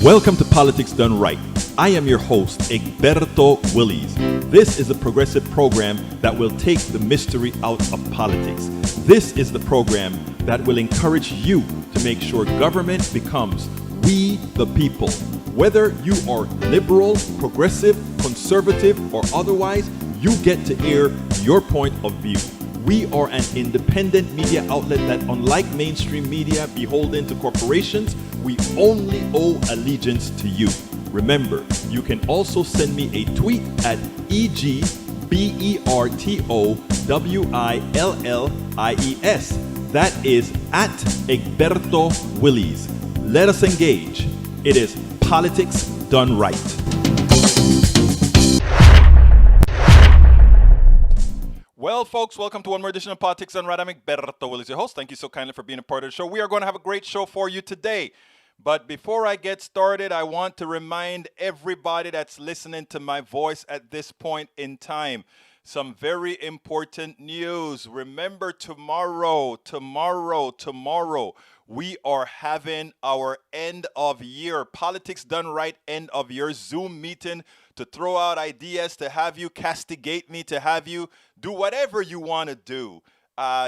Welcome to Politics Done Right. I am your host, Egberto Willies. This is a progressive program that will take the mystery out of politics. This is the program that will encourage you to make sure government becomes we the people. Whether you are liberal, progressive, conservative, or otherwise, you get to air your point of view. We are an independent media outlet that, unlike mainstream media beholden to corporations, we only owe allegiance to you. Remember, you can also send me a tweet at EGBERTOWILLIES. That is at Egberto Willies. Let us engage. It is Politics Done Right. Well, folks, welcome to one more edition of Politics Done Right. I'm Egberto Willies, your host. Thank you so kindly for being a part of the show. We are going to have a great show for you today. But before I get started, I want to remind everybody that's listening to my voice at this point in time some very important news. Remember, tomorrow, we are having our end of year, Politics Done Right end of year Zoom meeting to throw out ideas, to have you castigate me, to have you do whatever you want to do.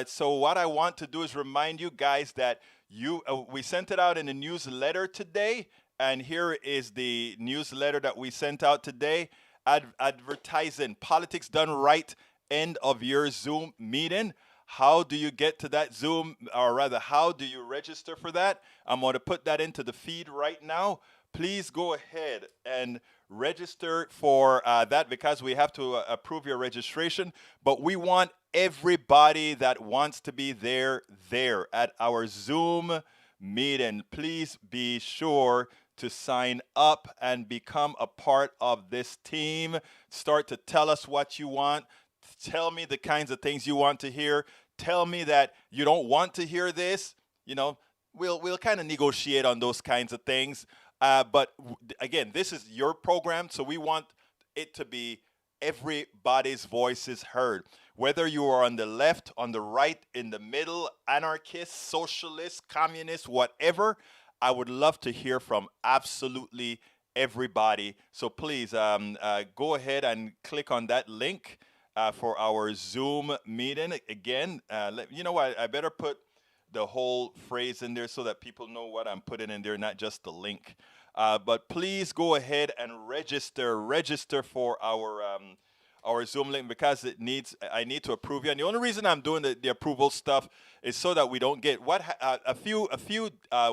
So what I want to do is remind you guys that we sent it out in a newsletter today, and here is the newsletter that we sent out today, advertising Politics Done Right end of year Zoom meeting. How do you get to that Zoom, or rather, how do you register for that? I'm going to put that into the feed right now. Please go ahead and register for that, because we have to approve your registration. But we want everybody that wants to be there at our Zoom meeting. Please be sure to sign up and become a part of this team. Start to tell us what you want. Tell me the kinds of things you want to hear. Tell me that you don't want to hear this. You know, we'll kind of negotiate on those kinds of things. But again, this is your program, so we want it to be everybody's voices heard. Whether you are on the left, on the right, in the middle, anarchist, socialist, communist, whatever, I would love to hear from absolutely everybody. So please go ahead and click on that link for our Zoom meeting. Again, you know what? I better put the whole phrase in there so that people know what I'm putting in there, not just the link. But please go ahead and register for our Zoom link, because I need to approve you. And the only reason I'm doing the approval stuff is so that we don't get a few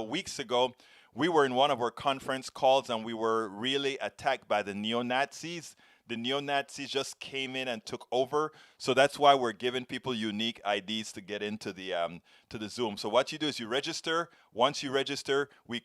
weeks ago, we were in one of our conference calls and we were really attacked by the neo-Nazis. The neo-Nazis just came in and took over. So that's why we're giving people unique IDs to get into the Zoom. So what you do is you register. Once you register, we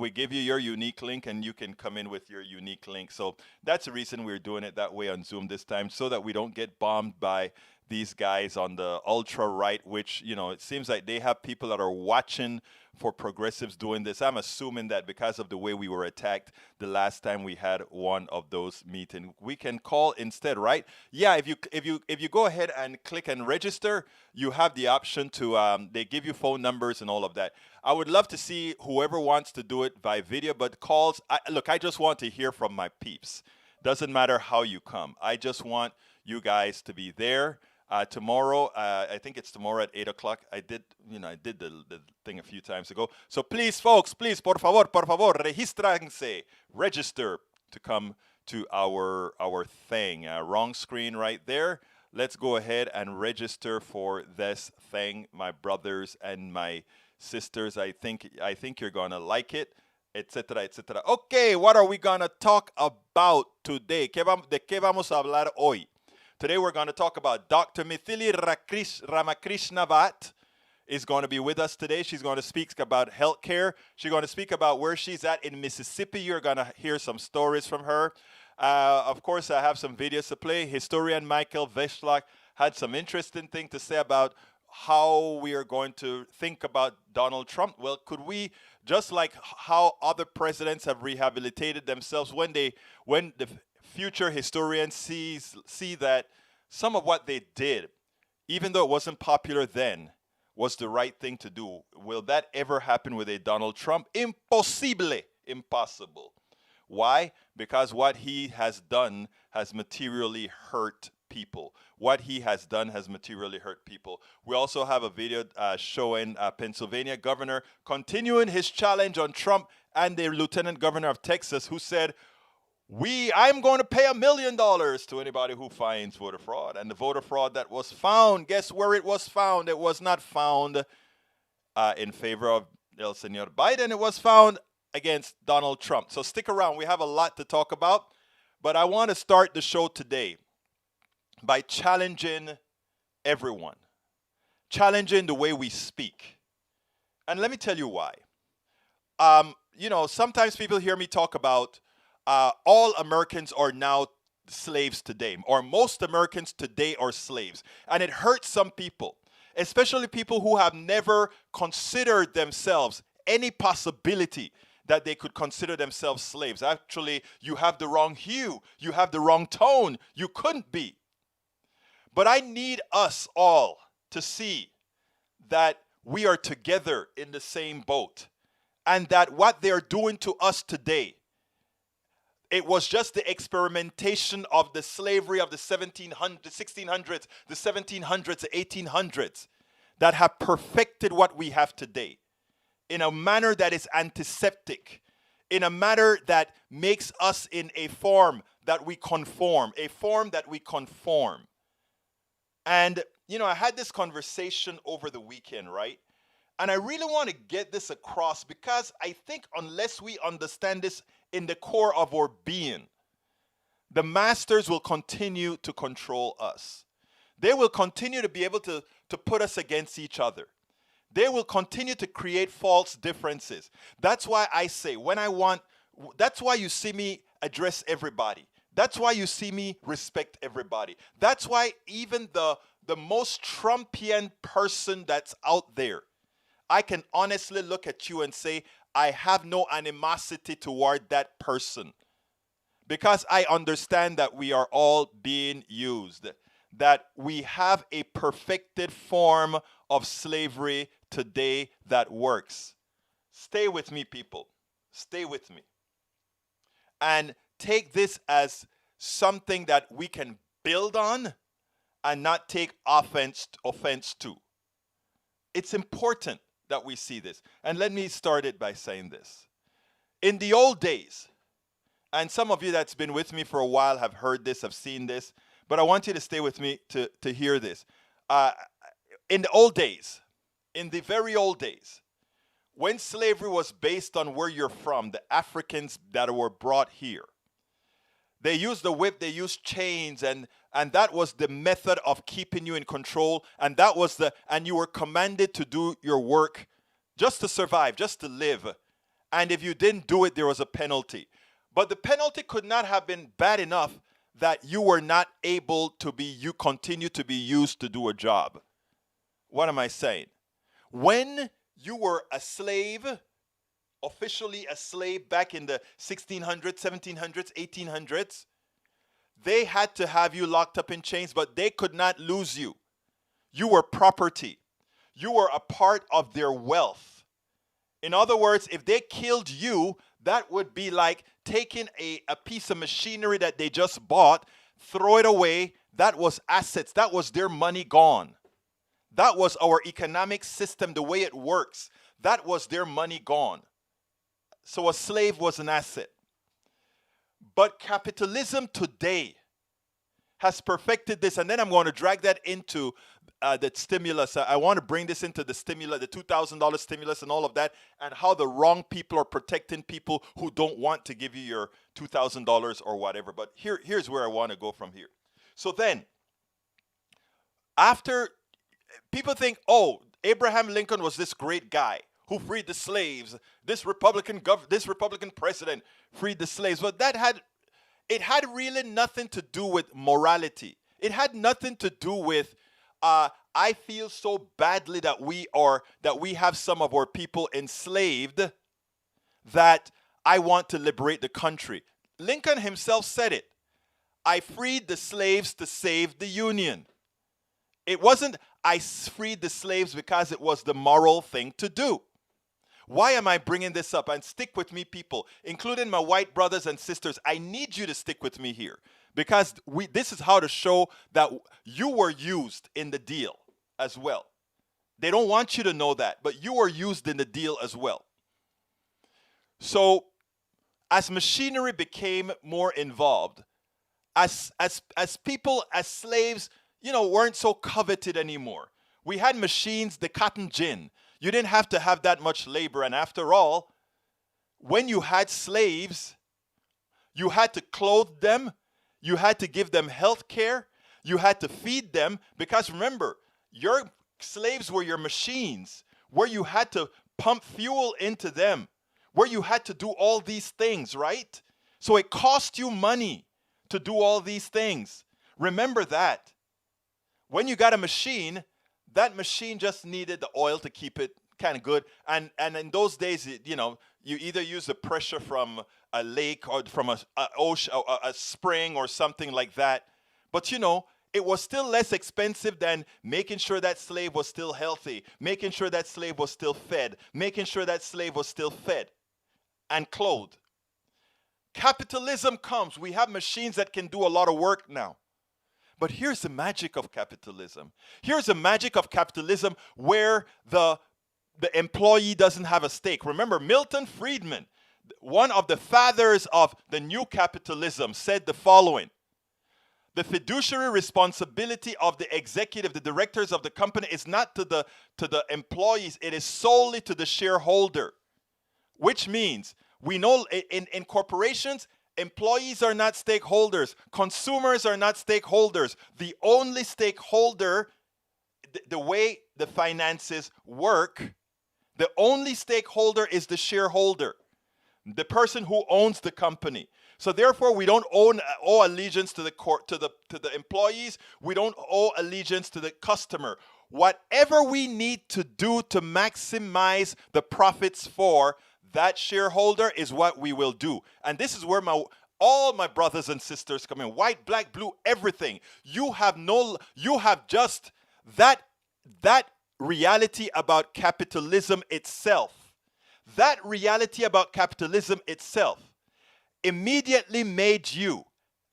give you your unique link, and you can come in with your unique link. So that's the reason we're doing it that way on Zoom this time, so that we don't get bombed by these guys on the ultra right, which, you know, it seems like they have people that are watching for progressives doing this. I'm assuming that because of the way we were attacked the last time we had one of those meetings. We can call instead, right? Yeah, if you go ahead and click and register, you have the option to they give you phone numbers and all of that. I would love to see whoever wants to do it by video, but calls, I just want to hear from my peeps. Doesn't matter how you come. I just want you guys to be there. Tomorrow, I think it's tomorrow at 8 o'clock. I did the thing a few times ago. So please, folks, please, por favor, regístrense, register to come to our thing. Wrong screen right there. Let's go ahead and register for this thing, my brothers and my sisters. I think you're gonna like it, etc., etc. Okay, what are we gonna talk about today? ¿De qué vamos a hablar hoy? Today we're going to talk about Dr. Mythili Ramakrishna Bhat is going to be with us today. She's going to speak about healthcare. She's going to speak about where she's at in Mississippi. You're going to hear some stories from her. Of course, I have some videos to play. Historian Michael Veslak had some interesting thing to say about how we are going to think about Donald Trump. Well, could we, just like how other presidents have rehabilitated themselves, when the future historians see that some of what they did, even though it wasn't popular then, was the right thing to do. Will that ever happen with a Donald Trump? Impossible. Impossible. Why? Because what he has done has materially hurt people. What he has done has materially hurt people. We also have a video showing Pennsylvania governor continuing his challenge on Trump and the lieutenant governor of Texas, who said, I'm going to pay $1 million to anybody who finds voter fraud. And the voter fraud that was found, guess where it was found? It was not found in favor of El Senor Biden. It was found against Donald Trump. So stick around. We have a lot to talk about. But I want to start the show today by challenging everyone, challenging the way we speak. And let me tell you why. Sometimes people hear me talk about all Americans are now slaves today, or most Americans today are slaves. And it hurts some people, especially people who have never considered themselves any possibility that they could consider themselves slaves. Actually, you have the wrong hue. You have the wrong tone. You couldn't be. But I need us all to see that we are together in the same boat, and that what they're doing to us today, it was just the experimentation of the slavery of the 1600s, the 1700s, the 1800s that have perfected what we have today in a manner that is antiseptic, in a manner that makes us in a form that we conform, And, I had this conversation over the weekend, right? And I really want to get this across, because I think unless we understand this in the core of our being, the masters will continue to control us. They will continue to be able to put us against each other. They will continue to create false differences. That's why I say, that's why you see me address everybody. That's why you see me respect everybody. That's why even the most Trumpian person that's out there, I can honestly look at you and say, I have no animosity toward that person, because I understand that we are all being used, that we have a perfected form of slavery today that works. Stay with me, people. Stay with me. And take this as something that we can build on and not take offense to. It's important that we see this. And let me start it by saying this. In the old days, and some of you that's been with me for a while have heard this, have seen this, but I want you to stay with me to hear this. In the old days, in the very old days, when slavery was based on where you're from, the Africans that were brought here, they used the whip, they used chains, and that was the method of keeping you in control. And you were commanded to do your work just to survive, just to live. And if you didn't do it, there was a penalty. But the penalty could not have been bad enough that you were not able to you continue to be used to do a job. What am I saying? When you were a slave, officially a slave back in the 1600s, 1700s, 1800s, they had to have you locked up in chains, but they could not lose you. You were property. You were a part of their wealth. In other words, if they killed you, that would be like taking a piece of machinery that they just bought, throw it away. That was assets. That was their money gone. That was our economic system, the way it works. That was their money gone. So a slave was an asset. But capitalism today has perfected this. And then I'm going to drag that into the stimulus. I want to bring this into the stimulus, the $2,000 stimulus and all of that, and how the wrong people are protecting people who don't want to give you your $2,000 or whatever. But here's where I want to go from here. So then, after people think, oh, Abraham Lincoln was this great guy who freed the slaves. This Republican president freed the slaves. But it had really nothing to do with morality. It had nothing to do with I feel so badly that we have some of our people enslaved that I want to liberate the country. Lincoln himself said it. I freed the slaves to save the Union. It wasn't I freed the slaves because it was the moral thing to do. Why am I bringing this up? And stick with me, people, including my white brothers and sisters. I need you to stick with me here because this is how to show that you were used in the deal as well. They don't want you to know that, but you were used in the deal as well. So as machinery became more involved, as people, as slaves, weren't so coveted anymore. We had machines, the cotton gin. You didn't have to have that much labor. And after all, when you had slaves, you had to clothe them. You had to give them health care. You had to feed them. Because remember, your slaves were your machines, where you had to pump fuel into them, where you had to do all these things, right? So it cost you money to do all these things. Remember that. When you got a machine, that machine just needed the oil to keep it kind of good. And in those days, you either use the pressure from a lake or from a ocean, a spring or something like that. But it was still less expensive than making sure that slave was still healthy, making sure that slave was still fed, making sure that slave was still fed and clothed. Capitalism comes. We have machines that can do a lot of work now. But here's the magic of capitalism. Here's the magic of capitalism where the employee doesn't have a stake. Remember, Milton Friedman, one of the fathers of the new capitalism, said the following: the fiduciary responsibility of the executive, the directors of the company, is not to the employees, it is solely to the shareholder. Which means, we know in corporations, employees are not stakeholders. Consumers are not stakeholders. The only stakeholder, the way the finances work, the only stakeholder is the shareholder, the person who owns the company. So therefore, we don't owe allegiance to the employees. We don't owe allegiance to the customer. Whatever we need to do to maximize the profits for that shareholder is what we will do. And this is where all my brothers and sisters come in. White, black, blue, everything. You have just that reality about capitalism itself. That reality about capitalism itself immediately made you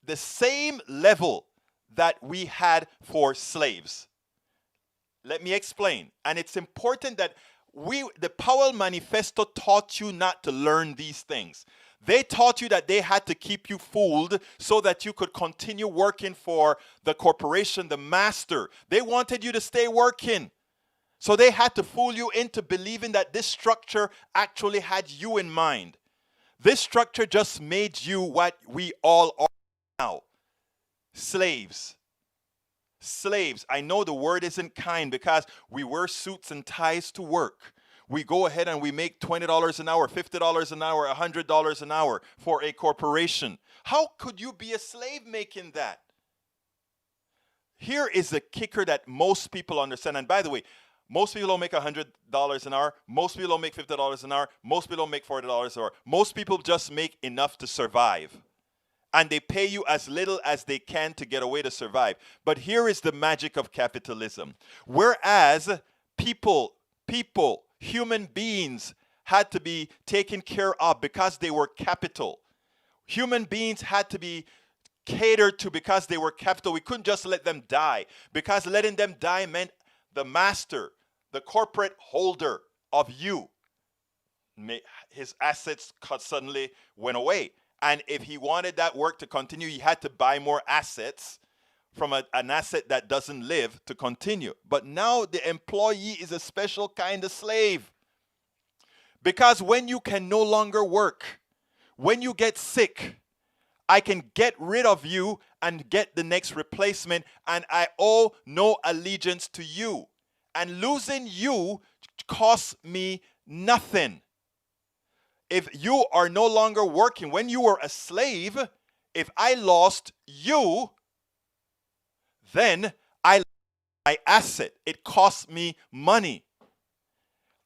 the same level that we had for slaves. Let me explain. And it's important that the Powell Manifesto taught you not to learn these things. They taught you that they had to keep you fooled so that you could continue working for the corporation, the master. They wanted you to stay working. So they had to fool you into believing that this structure actually had you in mind. This structure just made you what we all are now. Slaves. Slaves. I know the word isn't kind because we wear suits and ties to work. We go ahead and we make $20 an hour, $50 an hour, $100 an hour for a corporation. How could you be a slave making that? Here is the kicker that most people understand. And by the way, most people don't make $100 an hour. Most people don't make $50 an hour. Most people don't make $40 an hour. Most people just make enough to survive. And they pay you as little as they can to get away to survive. But here is the magic of capitalism. Whereas human beings had to be taken care of because they were capital. Human beings had to be catered to because they were capital. We couldn't just let them die, because letting them die meant the master, the corporate holder of you, his assets suddenly went away. And if he wanted that work to continue, he had to buy more assets from an asset that doesn't live to continue. But now the employee is a special kind of slave. Because when you can no longer work, when you get sick, I can get rid of you and get the next replacement, and I owe no allegiance to you. And losing you costs me nothing. If you are no longer working, when you were a slave, if I lost you, then I lost my asset. It costs me money.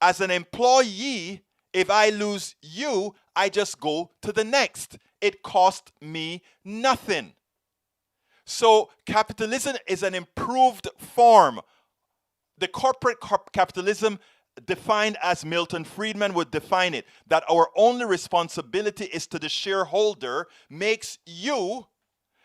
As an employee, if I lose you, I just go to the next. It cost me nothing. So capitalism is an improved form. The corporate capitalism defined as Milton Friedman would define it, that our only responsibility is to the shareholder, makes you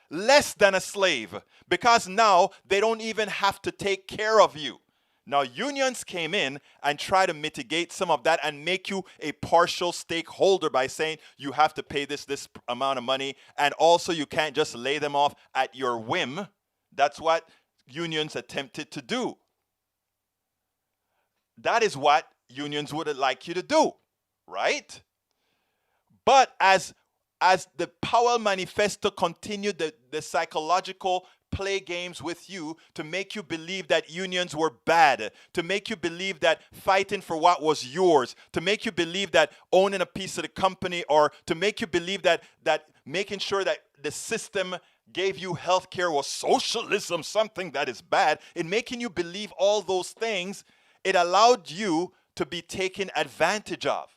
less than a slave, because now they don't even have to take care of you. Now, unions came in and try to mitigate some of that and make you a partial stakeholder by saying you have to pay this amount of money, and also you can't just lay them off at your whim. That's what unions attempted to do. That is what unions would like you to do, right? But as the Powell Manifesto continued the psychological play games with you to make you believe that unions were bad, to make you believe that fighting for what was yours, to make you believe that owning a piece of the company, or to make you believe that making sure that the system gave you health care was socialism, something that is bad, in making you believe all those things, it allowed you to be taken advantage of.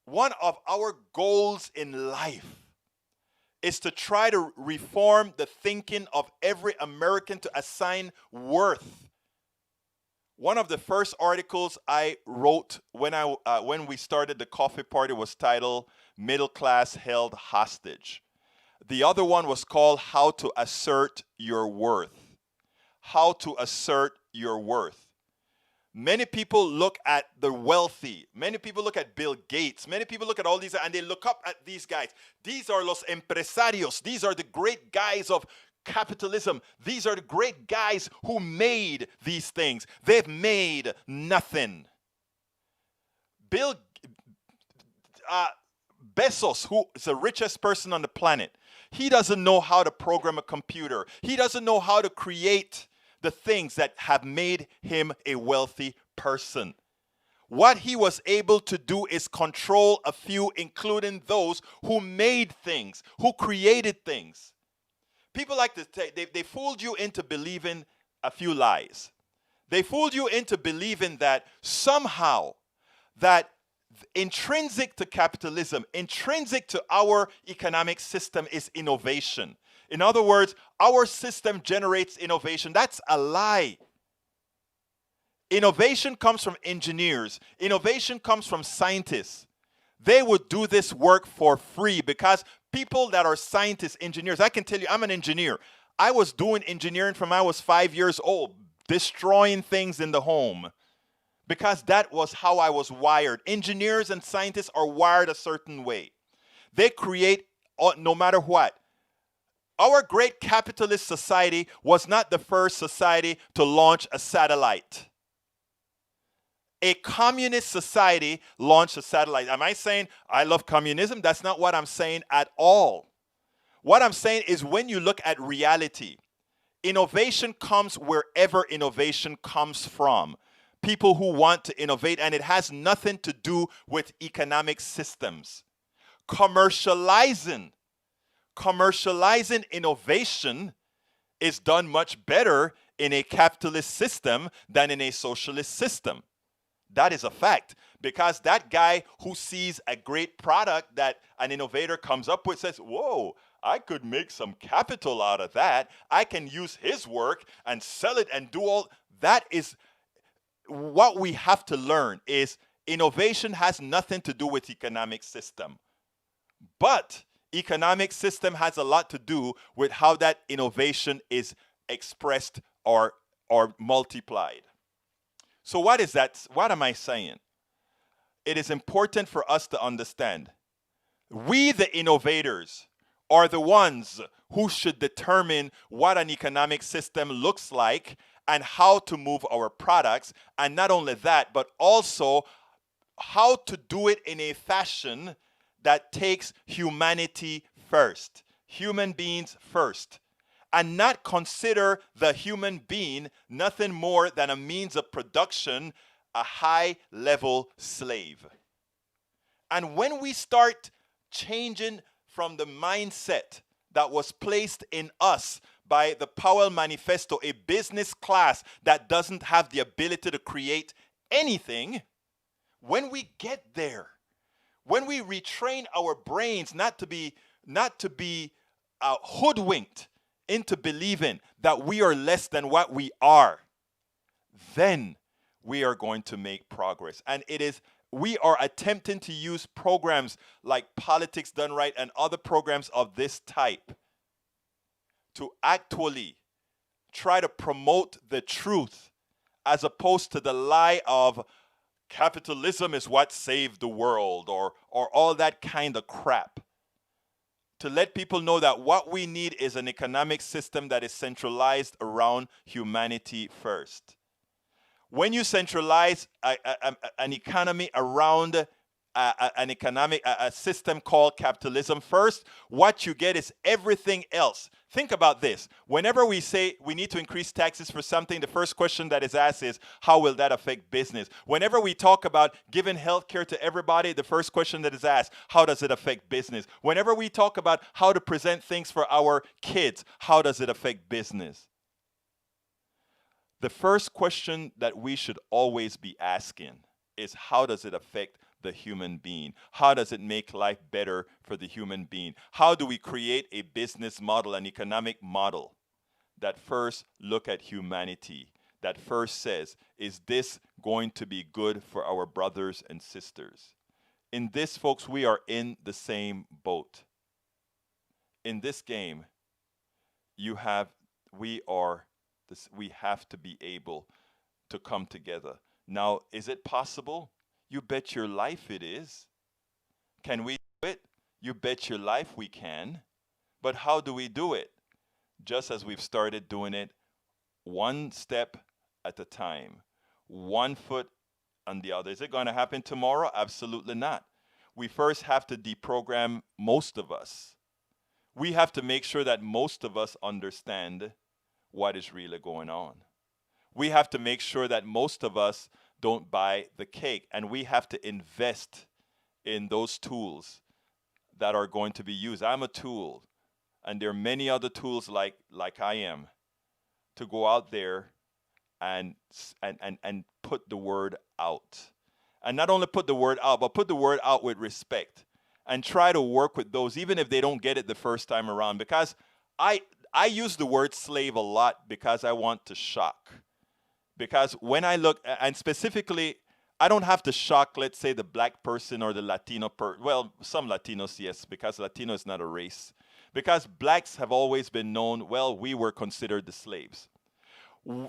One of our goals in life is to try to reform the thinking of every American to assign worth. One of the first articles I wrote when we started the coffee party was titled "Middle Class Held Hostage." The other one was called "How to Assert Your Worth." How to assert your worth. Many people look at the wealthy. Many people look at Bill Gates. Many people look at all these and they look up at these guys. These are los empresarios. These are the great guys of capitalism. These are the great guys who made these things. They've made nothing. Bezos, who is the richest person on the planet, he doesn't know how to program a computer. He doesn't know how to create the things that have made him a wealthy person. What he was able to do is control a few, including those who made things, who created things. People like to say, they fooled you into believing a few lies. They fooled you into believing that somehow, that intrinsic to capitalism, intrinsic to our economic system is innovation. In other words, our system generates innovation. That's a lie. Innovation comes from engineers. Innovation comes from scientists. They would do this work for free because people that are scientists, engineers, I can tell you, I'm an engineer. I was doing engineering from I was 5 years old, destroying things in the home, because that was how I was wired. Engineers and scientists are wired a certain way. They create no matter what. Our great capitalist society was not the first society to launch a satellite. A communist society launched a satellite. Am I saying I love communism? That's not what I'm saying at all. What I'm saying is when you look at reality, innovation comes wherever innovation comes from. People who want to innovate, and it has nothing to do with economic systems. Commercializing innovation is done much better in a capitalist system than in a socialist system. That is a fact, because that guy who sees a great product that an innovator comes up with says, whoa, I could make some capital out of that. I can use his work and sell it and do all. That is what we have to learn, is innovation has nothing to do with economic system. But economic system has a lot to do with how that innovation is expressed or multiplied. So what is that? What am I saying? It is important for us to understand. We, the innovators, are the ones who should determine what an economic system looks like and how to move our products. And not only that, but also how to do it in a fashion that takes humanity first, human beings first, and not consider the human being nothing more than a means of production, a high-level slave. And when we start changing from the mindset that was placed in us by the Powell Manifesto, a business class that doesn't have the ability to create anything, when we get there, when we retrain our brains not to be hoodwinked into believing that we are less than what we are, then we are going to make progress. And we are attempting to use programs like Politics Done Right and other programs of this type to actually try to promote the truth as opposed to the lie of capitalism is what saved the world or all that kind of crap. To let people know that what we need is an economic system that is centralized around humanity first. When you centralize an economy around a system called capitalism first, what you get is everything else. Think about this. Whenever we say we need to increase taxes for something, the first question that is asked is, how will that affect business? Whenever we talk about giving health care to everybody, the first question that is asked, how does it affect business? Whenever we talk about how to present things for our kids, how does it affect business? The first question that we should always be asking is, how does it affect the human being? How does it make life better for the human being? How do we create a business model, an economic model that first look at humanity, that first says, is this going to be good for our brothers and sisters? In this, folks, we are in the same boat. In this game, we have to be able to come together. Now, is it possible? You bet your life it is. Can we do it? You bet your life we can. But how do we do it? Just as we've started doing it, one step at a time, one foot on the other. Is it going to happen tomorrow? Absolutely not. We first have to deprogram most of us. We have to make sure that most of us understand what is really going on. We have to make sure that most of us don't buy the cake, and we have to invest in those tools that are going to be used. I'm a tool, and there are many other tools like I am, to go out there and put the word out. And not only put the word out, but put the word out with respect, and try to work with those, even if they don't get it the first time around. Because I use the word slave a lot because I want to shock. Because when I look, and specifically, I don't have to shock, let's say, the black person or the Latino person. Well, some Latinos, yes, because Latino is not a race. Because blacks have always been known, well, we were considered the slaves.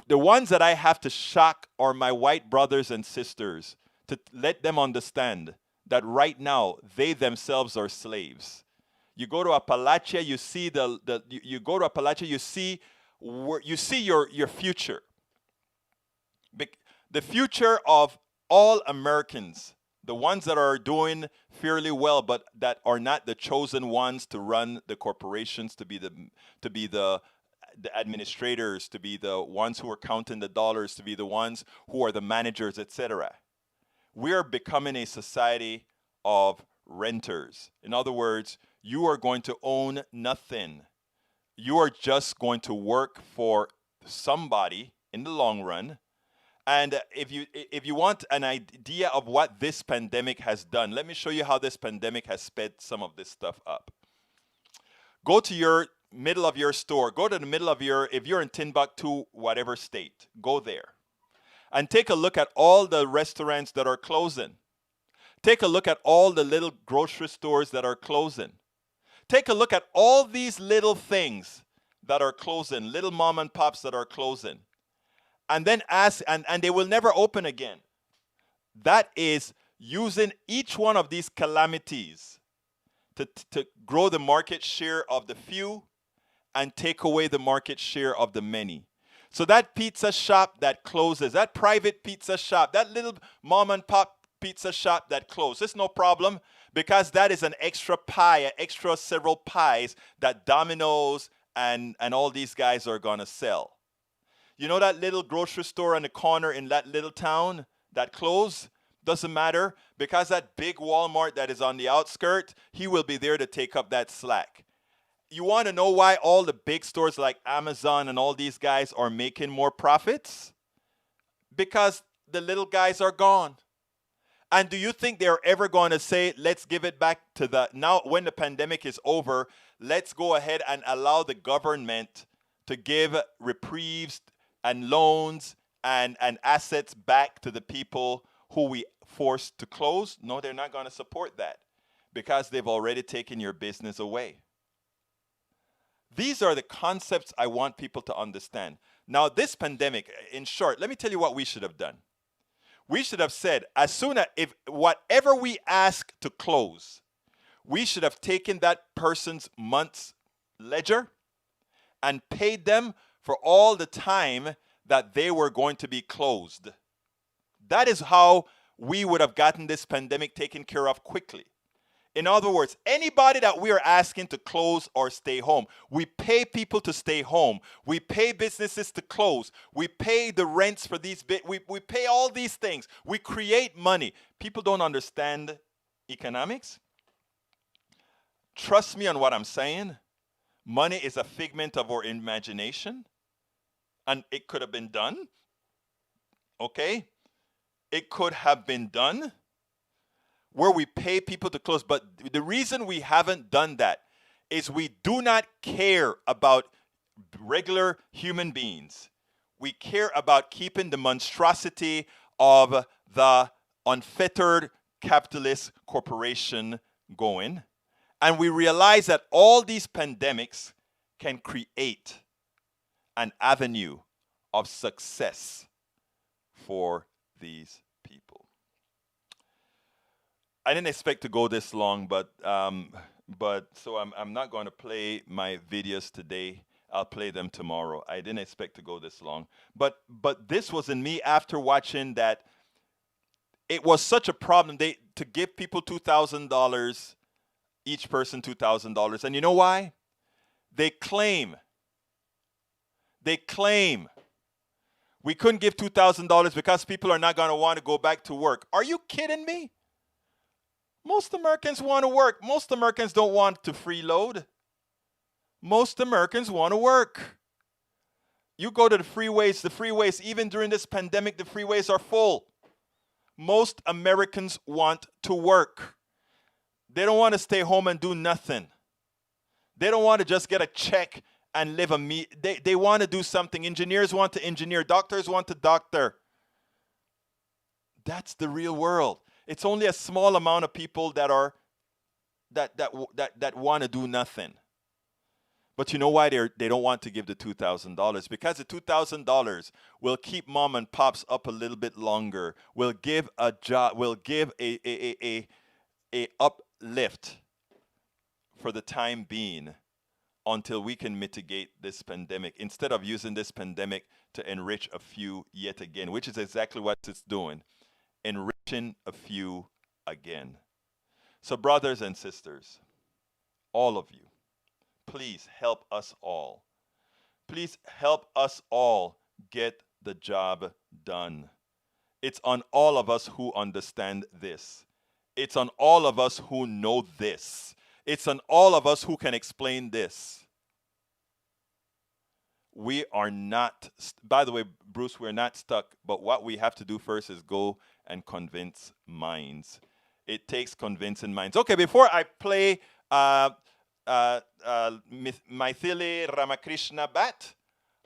The ones that I have to shock are my white brothers and sisters, to let them understand that right now, they themselves are slaves. You go to Appalachia, you see you go to Appalachia, you see your future. The future of all Americans, the ones that are doing fairly well, but that are not the chosen ones to run the corporations, to be the administrators, to be the ones who are counting the dollars, to be the ones who are the managers, etc. We are becoming a society of renters. In other words, you are going to own nothing. You are just going to work for somebody in the long run. And if you want an idea of what this pandemic has done, let me show you how this pandemic has sped some of this stuff up. Go to your middle of your store. Go to the middle of if you're in Timbuktu, whatever state, go there. And take a look at all the restaurants that are closing. Take a look at all the little grocery stores that are closing. Take a look at all these little things that are closing, little mom and pops that are closing. And then ask, and they will never open again. That is using each one of these calamities to grow the market share of the few and take away the market share of the many. So that pizza shop that closes, that private pizza shop, that little mom and pop pizza shop that closes, it's no problem, because that is an extra pie, an extra several pies that Domino's and all these guys are going to sell. You know that little grocery store on the corner in that little town that closed? Doesn't matter, because that big Walmart that is on the outskirts, he will be there to take up that slack. You want to know why all the big stores like Amazon and all these guys are making more profits? Because the little guys are gone. And do you think they're ever going to say, let's give it back to now when the pandemic is over, let's go ahead and allow the government to give reprieves and loans and assets back to the people who we forced to close? No, they're not going to support that because they've already taken your business away. These are the concepts I want people to understand. Now, this pandemic, in short, let me tell you what we should have done. We should have said, as soon as, if whatever we ask to close, we should have taken that person's month's ledger and paid them for all the time that they were going to be closed. That is how we would have gotten this pandemic taken care of quickly. In other words, anybody that we are asking to close or stay home, we pay people to stay home. We pay businesses to close. We pay the rents for these we pay all these things. We create money. People don't understand economics. Trust me on what I'm saying. Money is a figment of our imagination. And it could have been done. Okay? It could have been done where we pay people to close. But the reason we haven't done that is we do not care about regular human beings. We care about keeping the monstrosity of the unfettered capitalist corporation going. And we realize that all these pandemics can create an avenue of success for these people. I didn't expect to go this long, but so I'm not going to play my videos today. I'll play them tomorrow. I didn't expect to go this long, but this was in me after watching that. It was such a problem to give people $2,000, each person $2,000, and you know why? They claim we couldn't give $2,000 because people are not going to want to go back to work. Are you kidding me? Most Americans want to work. Most Americans don't want to freeload. Most Americans want to work. You go to the freeways, even during this pandemic, the freeways are full. Most Americans want to work. They don't want to stay home and do nothing. They don't want to just get a check and live they want to do something. Engineers want to engineer. Doctors want to doctor. That's the real world. It's only a small amount of people that want to do nothing. But you know why they don't want to give the $2,000? Because the $2,000 will keep mom and pops up a little bit longer. Will give a job. Will give a uplift for the time being until we can mitigate this pandemic, instead of using this pandemic to enrich a few yet again, which is exactly what it's doing, enriching a few again. So brothers and sisters, all of you, please help us all. Please help us all get the job done. It's on all of us who understand this. It's on all of us who know this. It's on all of us who can explain this. We are not, by the way, Bruce, we're not stuck, but what we have to do first is go and convince minds. It takes convincing minds. Okay, before I play Mythili Ramakrishna Bhat,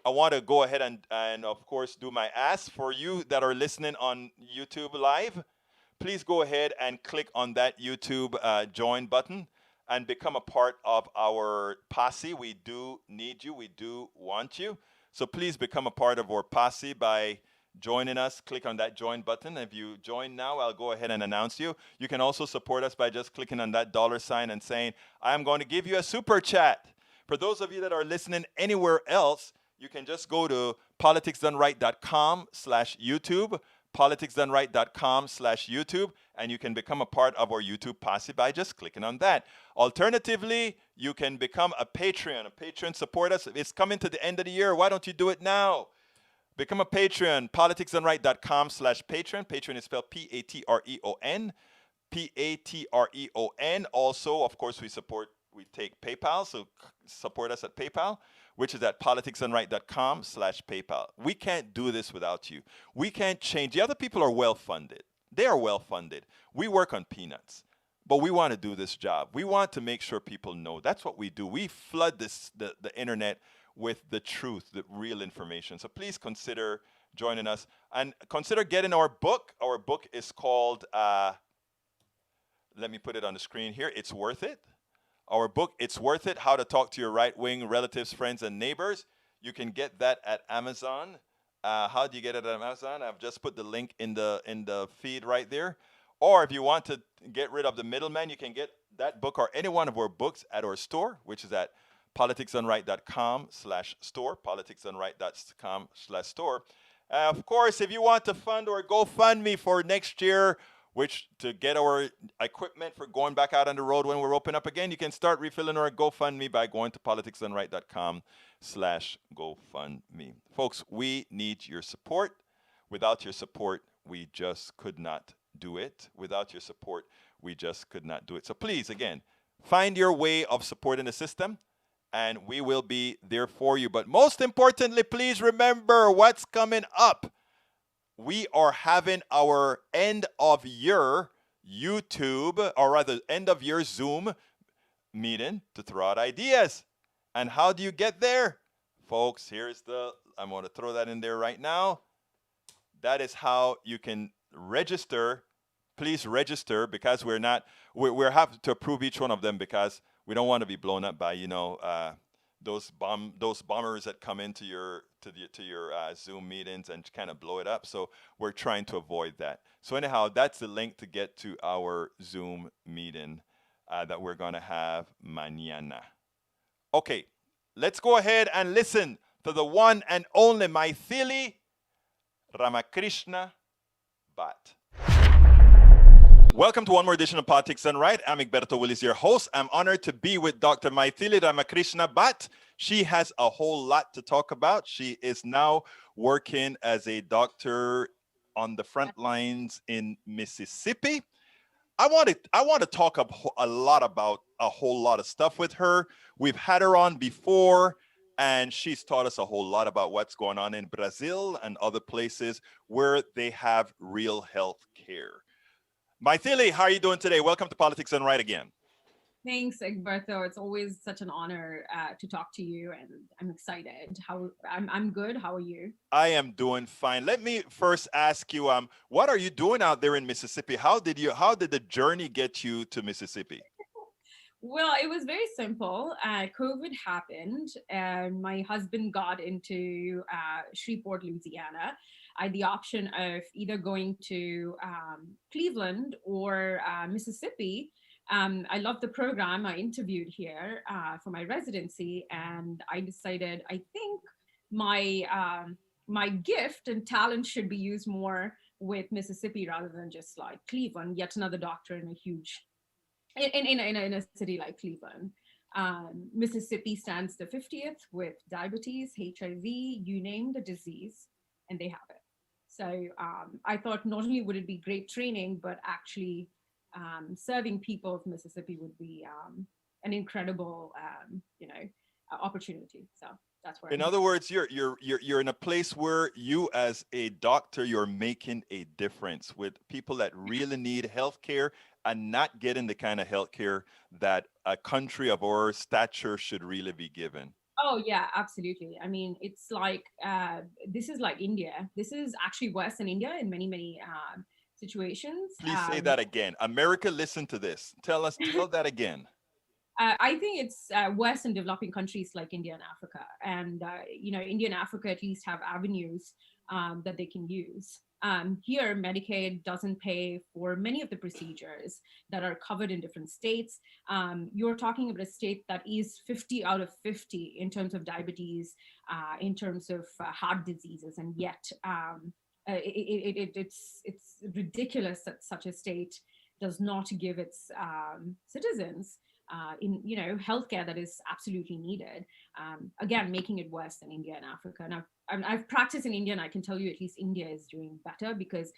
I want to go ahead and of course do my ask. For you that are listening on YouTube Live, please go ahead and click on that YouTube join button and become a part of our posse. We do need you. We do want you. So please become a part of our posse by joining us. Click on that join button. If you join now, I'll go ahead and announce you. You can also support us by just clicking on that $ and saying, I'm going to give you a super chat. For those of you that are listening anywhere else, you can just go to politicsdoneright.com/YouTube, politicsdoneright.com/YouTube, and you can become a part of our YouTube posse by just clicking on that. Alternatively, you can become a Patreon. A Patreon, support us. It's coming to the end of the year. Why don't you do it now? Become a Patreon, politicsdoneright.com/Patreon. Patreon is spelled Patreon. Patreon. Also, of course, we take PayPal, so support us at PayPal, which is at politicsdoneright.com/PayPal. We can't do this without you. We can't change. The other people are well-funded. They are well-funded. We work on peanuts, but we want to do this job. We want to make sure people know. That's what we do. We flood the internet with the truth, the real information. So please consider joining us. And consider getting our book. Our book is called, let me put it on the screen here. It's Worth It. Our book, It's Worth It, How to Talk to Your Right-Wing Relatives, Friends, and Neighbors. You can get that at Amazon. How do you get it at Amazon? I've just put the link in the feed right there. Or if you want to get rid of the middleman, you can get that book or any one of our books at our store, which is at politicsdoneright.com/store, politicsdoneright.com/store. Of course, if you want to fund or GoFundMe for next year, which to get our equipment for going back out on the road when we're open up again, you can start refilling our GoFundMe by going to politicsdoneright.com/GoFundMe. Folks, we need your support. Without your support, we just could not do it. Without your support, we just could not do it. So please, again, find your way of supporting the system, and we will be there for you. But most importantly, please remember what's coming up. We are having our end of year YouTube, or rather end of year Zoom meeting to throw out ideas. And how do you get there? Folks, I'm going to throw that in there right now. That is how you can register. Please register, because we're having to approve each one of them, because we don't want to be blown up by those bombers that come into your Zoom meetings and kind of blow it up. So we're trying to avoid that. So anyhow, that's the link to get to our Zoom meeting that we're going to have mañana. Okay, let's go ahead and listen to the one and only Mythili Ramakrishna Bhat. Welcome to one more edition of Politics Done Right. I'm Egberto Willis, your host. I'm honored to be with Dr. Mythili Ramakrishna Bhat. She has a whole lot to talk about. She is now working as a doctor on the front lines in Mississippi. I want to talk a lot about a whole lot of stuff with her. We've had her on before, and she's taught us a whole lot about what's going on in Brazil and other places where they have real health care. Mythili, how are you doing today? Welcome to Politics Done Right again. Thanks, Egberto. It's always such an honor to talk to you, and I'm excited. I'm good. How are you? I am doing fine. Let me first ask you, what are you doing out there in Mississippi? How did the journey get you to Mississippi? Well, it was very simple. COVID happened, and my husband got into Shreveport, Louisiana. I had the option of either going to Cleveland or Mississippi. I loved the program. I interviewed here for my residency, and I decided I think my gift and talent should be used more with Mississippi rather than just like Cleveland. Yet another doctor in a huge in a city like Cleveland. Mississippi stands the 50th with diabetes, HIV, you name the disease, and they have it. So I thought not only would it be great training, but actually serving people of Mississippi would be an incredible, opportunity. So that's where. In other words, you're in a place where you, as a doctor, you're making a difference with people that really need health care and not getting the kind of health care that a country of our stature should really be given. Oh yeah, absolutely. I mean, it's like this is like India. This is actually worse than India in many situations. Please say that again. America, listen to this. Tell that again. I think it's worse in developing countries like India and Africa. And, India and Africa at least have avenues that they can use. Here, Medicaid doesn't pay for many of the procedures that are covered in different states. You're talking about a state that is 50 out of 50 in terms of diabetes, in terms of heart diseases, and yet it's ridiculous that such a state does not give its citizens healthcare that is absolutely needed. Again, making it worse than India and Africa. Now, I've practiced in India, and I can tell you at least India is doing better because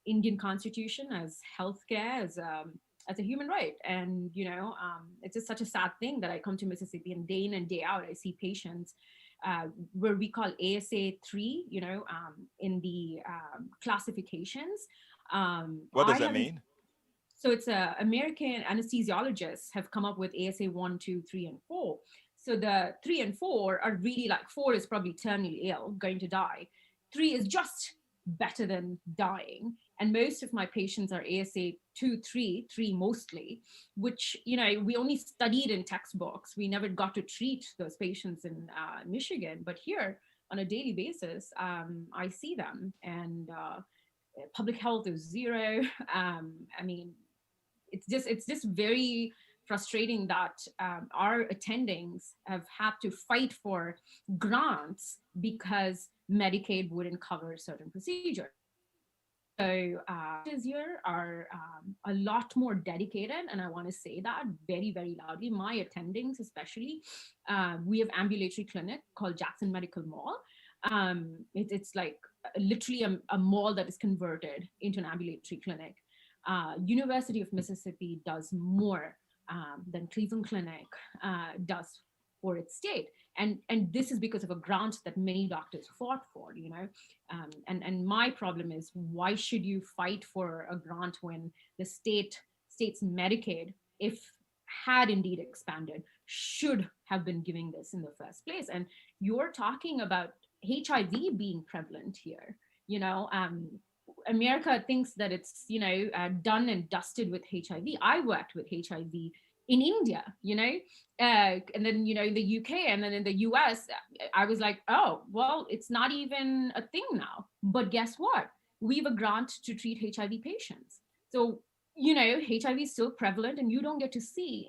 Indian Constitution as healthcare as a human right, and it's just such a sad thing that I come to Mississippi and day in and day out I see patients where we call ASA 3, in the classifications. What does that mean? So it's American anesthesiologists have come up with ASA 1, 2, 3, and 4. So the 3 and 4 are really like 4 is probably terminally ill, going to die. 3 is just better than dying. And most of my patients are ASA 2, 3, 3 mostly, which, we only studied in textbooks. We never got to treat those patients in Michigan. But here, on a daily basis, I see them. And public health is zero. I mean, it's just very frustrating that our attendings have had to fight for grants because Medicaid wouldn't cover certain procedures. So this year are a lot more dedicated, and I want to say that very, very loudly. My attendings, especially, we have ambulatory clinic called Jackson Medical Mall. It's like literally a mall that is converted into an ambulatory clinic. University of Mississippi does more than Cleveland Clinic does for its state, and this is because of a grant that many doctors fought for. And my problem is, why should you fight for a grant when the state's Medicaid, if had indeed expanded, should have been giving this in the first place? And you're talking about HIV being prevalent here. America thinks that it's done and dusted with HIV. I worked with HIV in India, and then in the UK, and then in the US. I was like, oh well, it's not even a thing now. But guess what? We have a grant to treat HIV patients. So HIV is still prevalent, and you don't get to see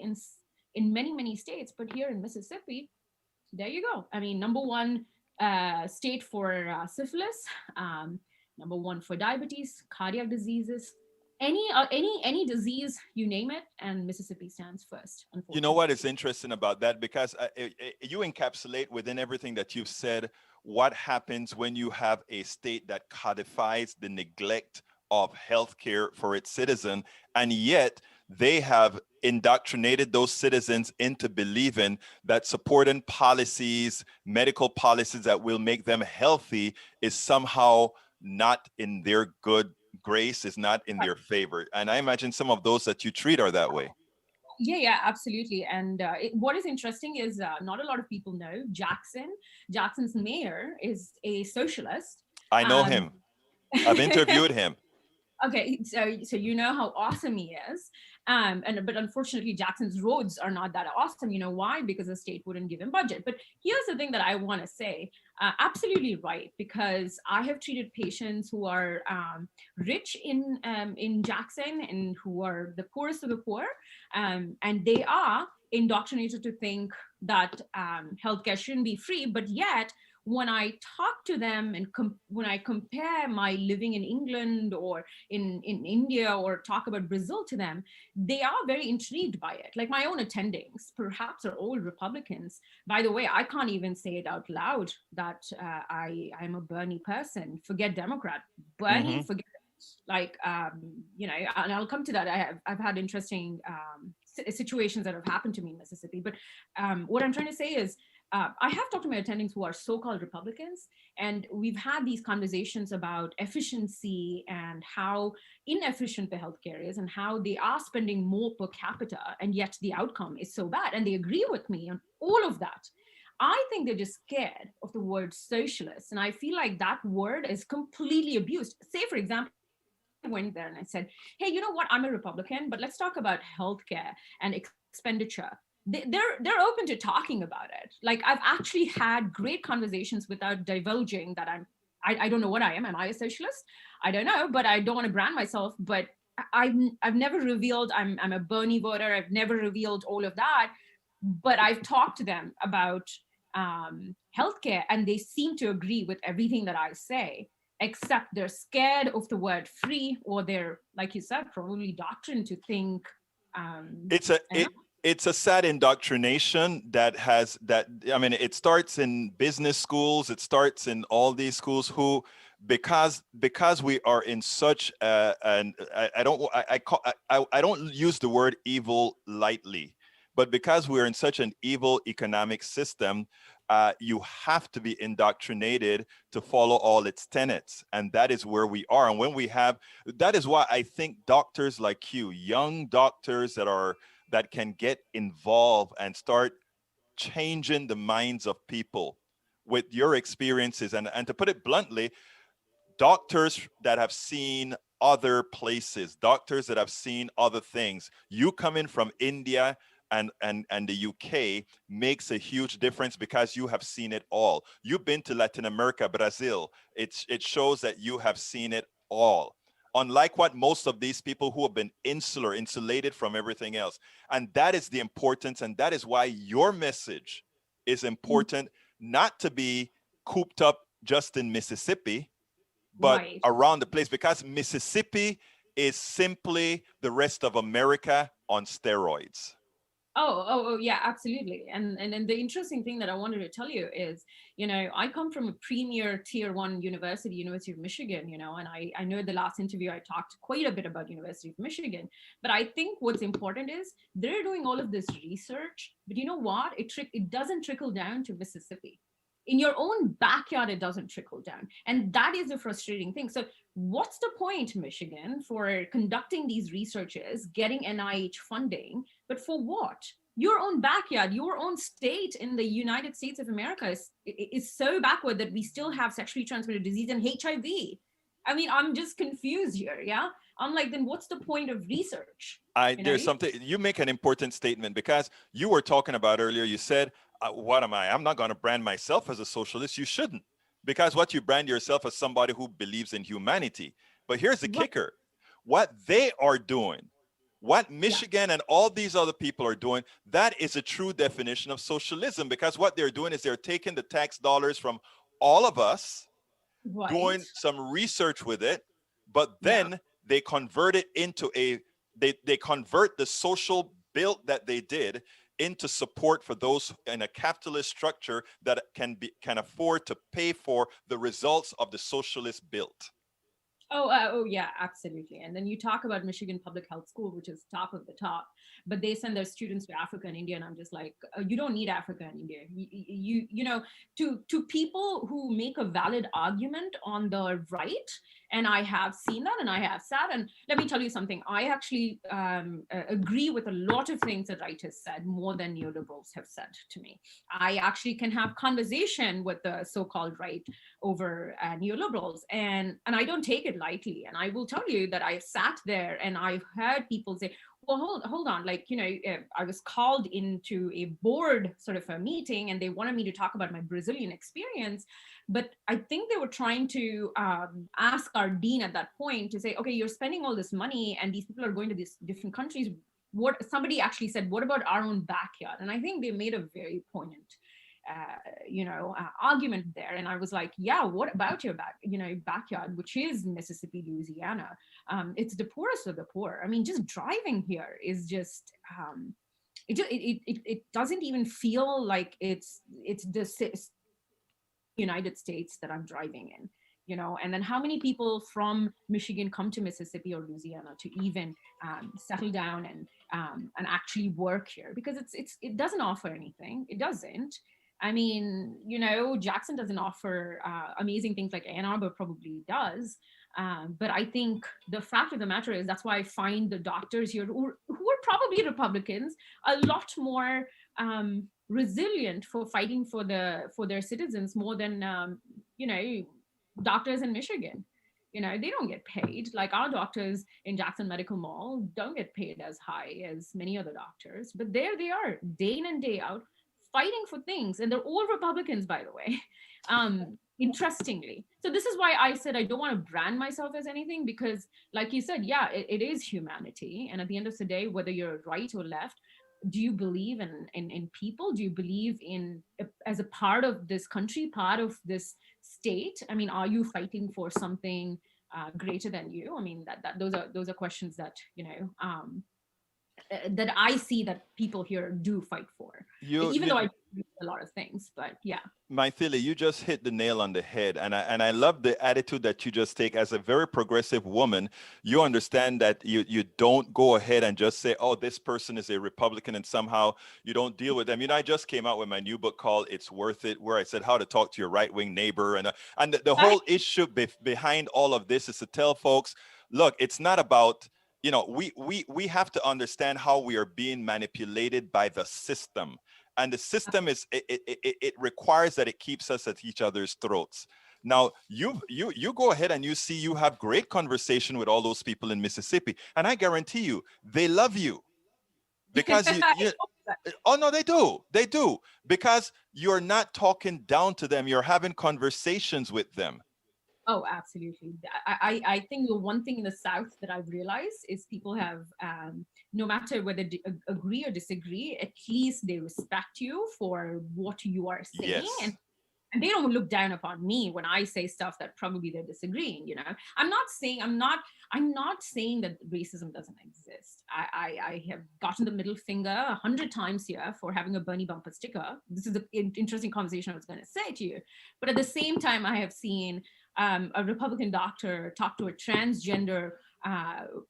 in many states. But here in Mississippi, there you go. I mean, number one state for syphilis, number one for diabetes, cardiac diseases, any disease, you name it, and Mississippi stands first, You know what is unfortunately. interesting about that? Because you encapsulate within everything that you've said what happens when you have a state that codifies the neglect of healthcare for its citizen, and yet they have indoctrinated those citizens into believing that supporting policies, medical policies that will make them healthy, is somehow not in their good grace, is not in their favor. And I imagine some of those that you treat are that way. Yeah, absolutely. And what is interesting is not a lot of people know Jackson's mayor is a socialist. I know um, him. I've interviewed him. Okay, so you know how awesome he is. And but unfortunately Jackson's roads are not that awesome. You know why? Because the state wouldn't give him budget. But here's the thing that I want to say. Absolutely right, because I have treated patients who are rich in Jackson, and who are the poorest of the poor, and they are indoctrinated to think that healthcare shouldn't be free. But yet, when I talk to them, and when I compare my living in England or in India, or talk about Brazil to them, they are very intrigued by it. Like my own attendings, perhaps, are old Republicans. By the way, I can't even say it out loud that I'm a Bernie person. Forget Democrat. Bernie, Hmm. forget. Like and I'll come to that. I've had interesting situations that have happened to me in Mississippi. But what I'm trying to say is, I have talked to my attendings who are so-called Republicans, and we've had these conversations about efficiency and how inefficient the healthcare is, and how they are spending more per capita, and yet the outcome is so bad. And they agree with me on all of that. I think they're just scared of the word socialist, and I feel like that word is completely abused. Say, for example, went there and I said, hey, you know what? I'm a Republican, but let's talk about healthcare and expenditure. They're open to talking about it. Like I've actually had great conversations without divulging that I don't know what I am. Am I a socialist? I don't know, but I don't want to brand myself. But I've never revealed I'm a Bernie voter. I've never revealed all of that. But I've talked to them about healthcare, and they seem to agree with everything that I say, except they're scared of the word free, or they're, like you said, probably doctrined to think. It's a I don't it it's a sad indoctrination that has that. I mean, it starts in business schools. It starts in all these schools who, because we are in such an I don't I don't use the word evil lightly, but because we're in such an evil economic system, you have to be indoctrinated to follow all its tenets, and that is where we are. And when we have, that is why I think doctors like you, young doctors that can get involved and start changing the minds of people with your experiences, and to put it bluntly, doctors that have seen other places, doctors that have seen other things. You coming from India and the UK makes a huge difference because you have seen it all. You've been to Latin America, Brazil. It shows that you have seen it all. Unlike what most of these people who have been insular, insulated from everything else. And that is the importance, and that is why your message is Mm. important, not to be cooped up just in Mississippi, but Right. around the place, because Mississippi is simply the rest of America on steroids. Oh, yeah, absolutely. And the interesting thing that I wanted to tell you is, I come from a premier tier one university, University of Michigan, and I know the last interview I talked quite a bit about University of Michigan. But I think what's important is they're doing all of this research, but you know what? It doesn't trickle down to Mississippi. In your own backyard, it doesn't trickle down. And that is the frustrating thing. So what's the point, Michigan, for conducting these researches, getting NIH funding, but for what? Your own backyard, your own state in the United States of America is so backward that we still have sexually transmitted disease and HIV. I mean, I'm just confused here. Yeah. I'm like, then what's the point of research? I You know? There's something, you make an important statement, because you were talking about earlier. You said, "What am I? I'm not going to brand myself as a socialist." You shouldn't, because what you brand yourself as somebody who believes in humanity. But here's the Right. kicker: what they are doing, what Yeah. Michigan and all these other people are doing, that is a true definition of socialism. Because what they're doing is they're taking the tax dollars from all of us, Right. doing some research with it, but Yeah. then they convert it into they convert the social build that they did into support for those in a capitalist structure that can afford to pay for the results of the socialist build. Oh, yeah, absolutely. And then you talk about Michigan Public Health School, which is top of the top, but they send their students to Africa and India, and I'm just like, you don't need Africa and India. To people who make a valid argument on the right, and I have seen that, and I have sat, and let me tell you something. I actually agree with a lot of things that right has said more than neoliberals have said to me. I actually can have conversation with the so-called right over neoliberals, and I don't take it lightly. And I will tell you that I've sat there and I've heard people say, well, hold on, like, I was called into a board sort of a meeting and they wanted me to talk about my Brazilian experience, but I think they were trying to ask our dean at that point to say, okay, you're spending all this money and these people are going to these different countries. What somebody actually said, what about our own backyard? And I think they made a very poignant argument there. And I was like, yeah, what about your backyard, which is Mississippi, Louisiana? It's the poorest of the poor. I mean, just driving here is just it doesn't even feel like it's the United States that I'm driving in. And then how many people from Michigan come to Mississippi or Louisiana to even settle down and actually work here, because it doesn't offer anything. It doesn't. I mean, Jackson doesn't offer amazing things like Ann Arbor probably does. But I think the fact of the matter is that's why I find the doctors here who are probably Republicans a lot more resilient for fighting for their citizens more than you know doctors in Michigan. They don't get paid like our doctors in Jackson Medical Mall don't get paid as high as many other doctors, but there they are day in and day out fighting for things, and they're all Republicans, by the way. Interestingly, so this is why I said I don't want to brand myself as anything, because like you said, yeah, it is humanity, and at the end of the day, whether you're right or left, do you believe in people? Do you believe in as a part of this country, part of this state? I mean, are you fighting for something greater than you? I mean, that those are questions that that I see that people here do fight for, You, even though I you agree with a lot of things. But yeah. Mythili, you just hit the nail on the head, and I love the attitude that you just take as a very progressive woman. You understand that you don't go ahead and just say, "Oh, this person is a Republican," and somehow you don't deal with them. I just came out with my new book called "It's Worth It," where I said how to talk to your right wing neighbor, and the Right. whole issue behind all of this is to tell folks, look, it's not about, we have to understand how we are being manipulated by the system. And the system it requires that it keeps us at each other's throats. Now you go ahead and you have great conversation with all those people in Mississippi, and I guarantee you they love you because you oh no, they do, because you're not talking down to them, you're having conversations with them. Oh, absolutely. I think the one thing in the South that I've realized is people have, no matter whether agree or disagree, at least they respect you for what you are saying. Yes. And they don't look down upon me when I say stuff that probably they're disagreeing. I'm not saying that racism doesn't exist. I have gotten the middle finger 100 times here for having a Bernie bumper sticker. This is an interesting conversation I was going to say to you. But at the same time, I have seen a Republican doctor talk to a transgender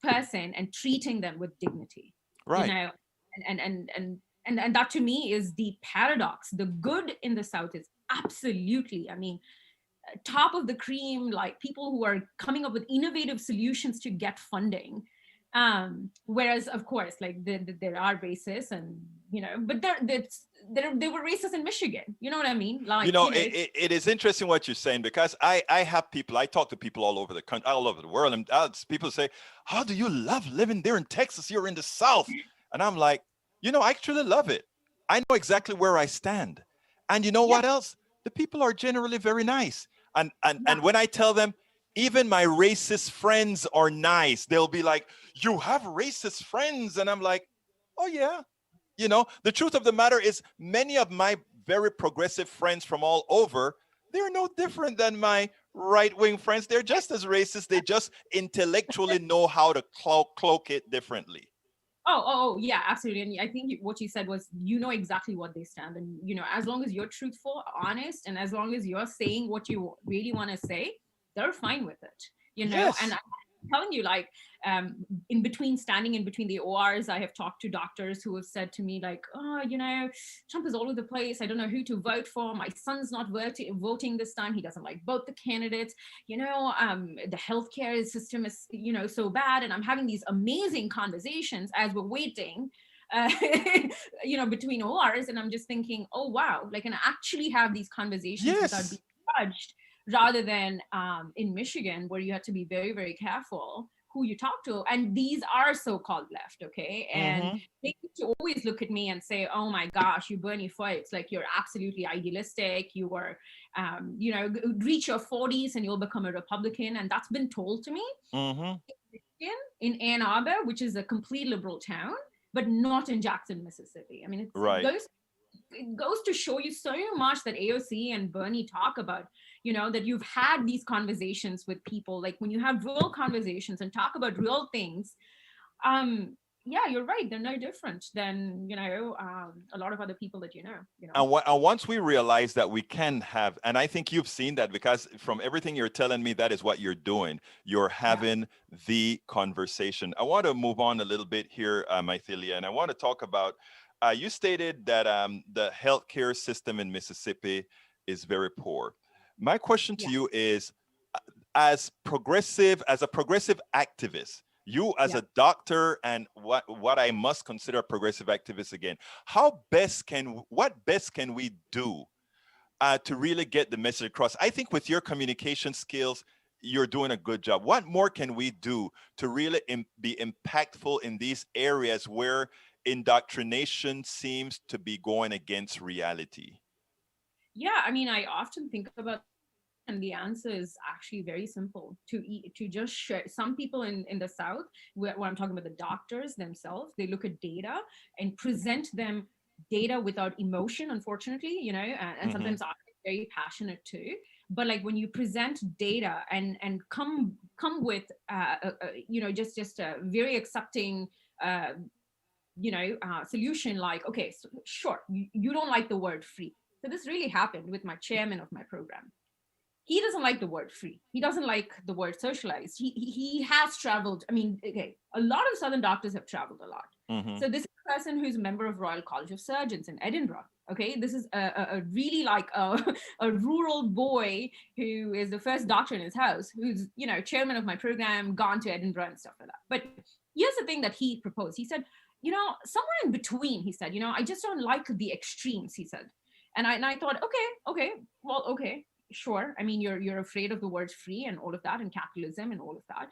person and treating them with dignity. You Right. know, and that to me is the paradox. The good in the South is absolutely, I mean, top of the cream, like people who are coming up with innovative solutions to get funding. Whereas, of course, like there are racists, and but they were racist in Michigan. You know what I mean? You Like, know, it is interesting what you're saying, because I have people, I talk to people all over the country, all over the world, and people say, how do you love living there in Texas? You're in the South. And I'm like, I actually love it. I know exactly where I stand. And you know yeah, what else? The people are generally very nice. yeah. And when I tell them, even my racist friends are nice, they'll be like, you have racist friends? And I'm like, oh yeah. The truth of the matter is, many of my very progressive friends from all over, they're no different than my right wing friends. They're just as racist. They just intellectually know how to cloak it differently. Yeah, absolutely. And I think what you said was, exactly what they stand. And, as long as you're truthful, honest, and as long as you're saying what you really want to say, they're fine with it, And Yes. I'm telling you, like, in between, standing in between the ORs, I have talked to doctors who have said to me, like, oh, Trump is all over the place. I don't know who to vote for. My son's not voting this time. He doesn't like both the candidates. The healthcare system is, so bad. And I'm having these amazing conversations as we're waiting, uh, between ORs. And I'm just thinking, oh, wow, like, and I actually have these conversations without being Yes. judged, rather than in Michigan, where you have to be very, very careful who you talk to. And these are so-called left, okay? And Mm-hmm. they used to always look at me and say, oh my gosh, you Bernie fights, like you're absolutely idealistic. You are, reach your 40s and you'll become a Republican. And that's been told to me Mm-hmm. in Ann Arbor, which is a complete liberal town, but not in Jackson, Mississippi. I mean, Right. it goes to show you so much that AOC and Bernie talk about, that you've had these conversations with people. Like, when you have real conversations and talk about real things, yeah, you're right. They're no different than, a lot of other people that And once we realize that we can have, and I think you've seen that, because from everything you're telling me, that is what you're doing. You're Yeah. having the conversation. I want to move on a little bit here, Mythili, and I want to talk about. You stated that the healthcare system in Mississippi is very poor. My question to Yeah. you is, as a progressive activist, you as Yeah. a doctor, and what I must consider a progressive activist again, what best can we do to really get the message across? I think with your communication skills, you're doing a good job. What more can we do to really be impactful in these areas where indoctrination seems to be going against reality? Yeah. I mean, I often think about, and the answer is actually very simple: to just share. Some people in the South, where I'm talking about the doctors themselves, they look at data and present them data without emotion, unfortunately, and Mm-hmm. sometimes I'm very passionate too. But like, when you present data and come with just a very accepting uh, solution, like, okay, so, sure, you don't like the word free. So this really happened with my chairman of my program. He doesn't like the word free. He doesn't like the word socialized. He has traveled. I mean, okay, a lot of Southern doctors have traveled a lot. Mm-hmm. So this is a person who's a member of Royal College of Surgeons in Edinburgh. Okay, this is a really like a rural boy who is the first doctor in his house, who's chairman of my program, gone to Edinburgh and stuff like that. But here's the thing that he proposed. He said, somewhere in between, he said, I just don't like the extremes, he said. And I thought, okay, well, okay, sure. I mean, you're afraid of the word free and all of that, and capitalism and all of that.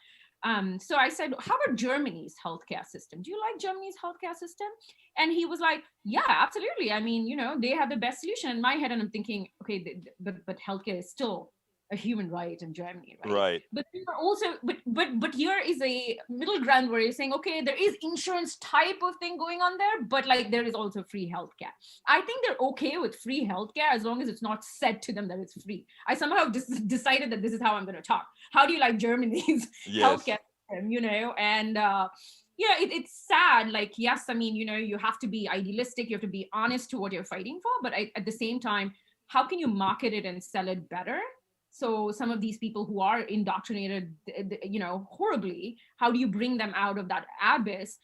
So I said, how about Germany's healthcare system? Do you like Germany's healthcare system? And he was like, yeah, absolutely. I mean, they have the best solution. In my head, and I'm thinking, okay, but healthcare is still a human right in Germany, right? Right. But you are also, but here is a middle ground where you're saying, okay, there is insurance type of thing going on there, but like there is also free healthcare. I think they're okay with free healthcare as long as it's not said to them that it's free. I somehow just decided that this is how I'm going to talk. How do you like Germany's Yes. healthcare system? And it's sad. Like, yes, I mean, you have to be idealistic, you have to be honest to what you're fighting for, but at the same time, how can you market it and sell it better? So some of these people who are indoctrinated, horribly, how do you bring them out of that abyss,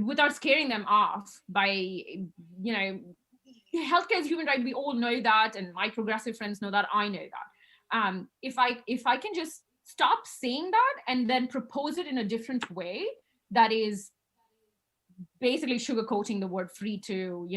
without scaring them off by, healthcare is human right, we all know that, and my progressive friends know that, I know that. If I can just stop saying that and then propose it in a different way, that is basically sugarcoating the word free to,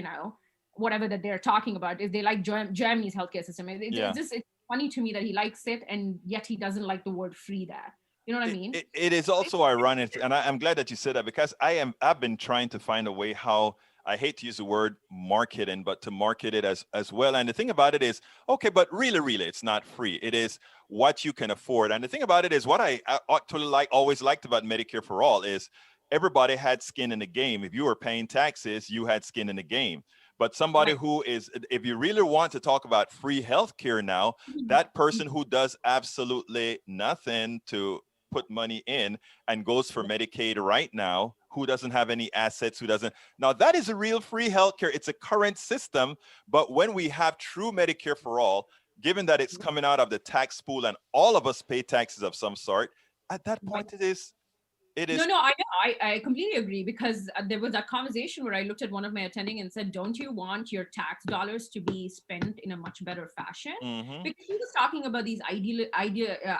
whatever that they're talking about. If they like Germany's healthcare system, Yeah. it's funny to me that he likes it and yet he doesn't like the word free there. You know what I it, mean? it, it is also ironic, and I'm glad that you said that, because I've been trying to find a way how, I hate to use the word marketing, but to market it as well. And the thing about it is, okay, but really, it's not free. It is what you can afford. And the thing about it is, what I actually always liked about Medicare for All is everybody had skin in the game. If you were paying taxes, you had skin in the game. But somebody Right. who is, if you really want to talk about free healthcare now, that person who does absolutely nothing to put money in and goes for Medicaid right now, who doesn't have any assets, who doesn't. Now, that is a real free healthcare. It's a current system. But when we have true Medicare for all, given that it's coming out of the tax pool and all of us pay taxes of some sort, at that Right. point, it No, is no, I know. I completely agree, because there was that conversation where I looked at one of my attending and said, don't you want your tax dollars to be spent in a much better fashion? mm-hmm, Because she was talking about these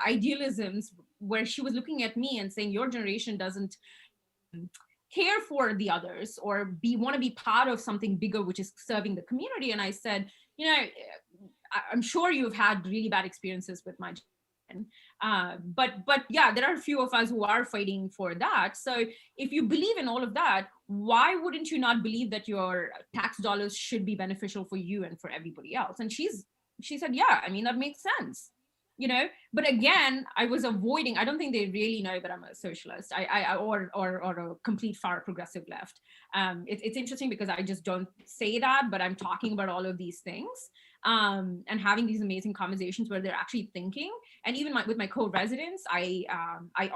idealisms, where she was looking at me and saying, your generation doesn't care for the others, or want to be part of something bigger, which is serving the community. And I said, I'm sure you've had really bad experiences with my generation. But yeah, there are a few of us who are fighting for that. So if you believe in all of that, why wouldn't you not believe that your tax dollars should be beneficial for you and for everybody else? And she said, yeah, I mean, that makes sense. But again, I was avoiding. I don't think they really know that I'm a socialist, or a complete far progressive left. It's interesting because I just don't say that, but I'm talking about all of these things, and having these amazing conversations where they're actually thinking. And even with my co-residents, I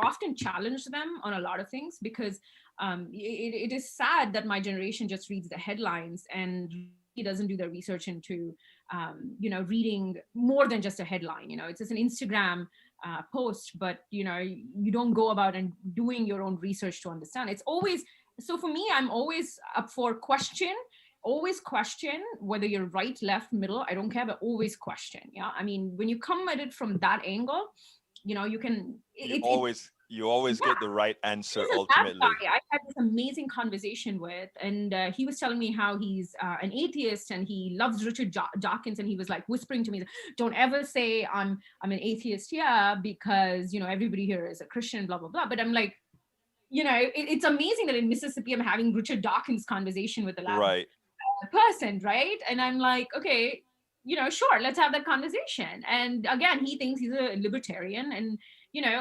often challenge them on a lot of things, because it is sad that my generation just reads the headlines and he doesn't do the research into reading more than just a headline. It's just an Instagram post, but you don't go about and doing your own research to understand. It's always, so for me, I'm always up for question. Always question, whether you're right, left, middle, I don't care, but always question. Yeah, I mean, when you come at it from that angle, you can you always yeah. get the right answer There's a lab ultimately. guy I had this amazing conversation with, and he was telling me how he's an atheist and he loves Richard Dawkins, and he was like whispering to me, "Don't ever say I'm an atheist here, because everybody here is a Christian, blah blah blah." But I'm like, it's amazing that in Mississippi I'm having Richard Dawkins conversation with a lab Right. person, right? And I'm like, okay, sure, let's have that conversation. And again, he thinks he's a libertarian, and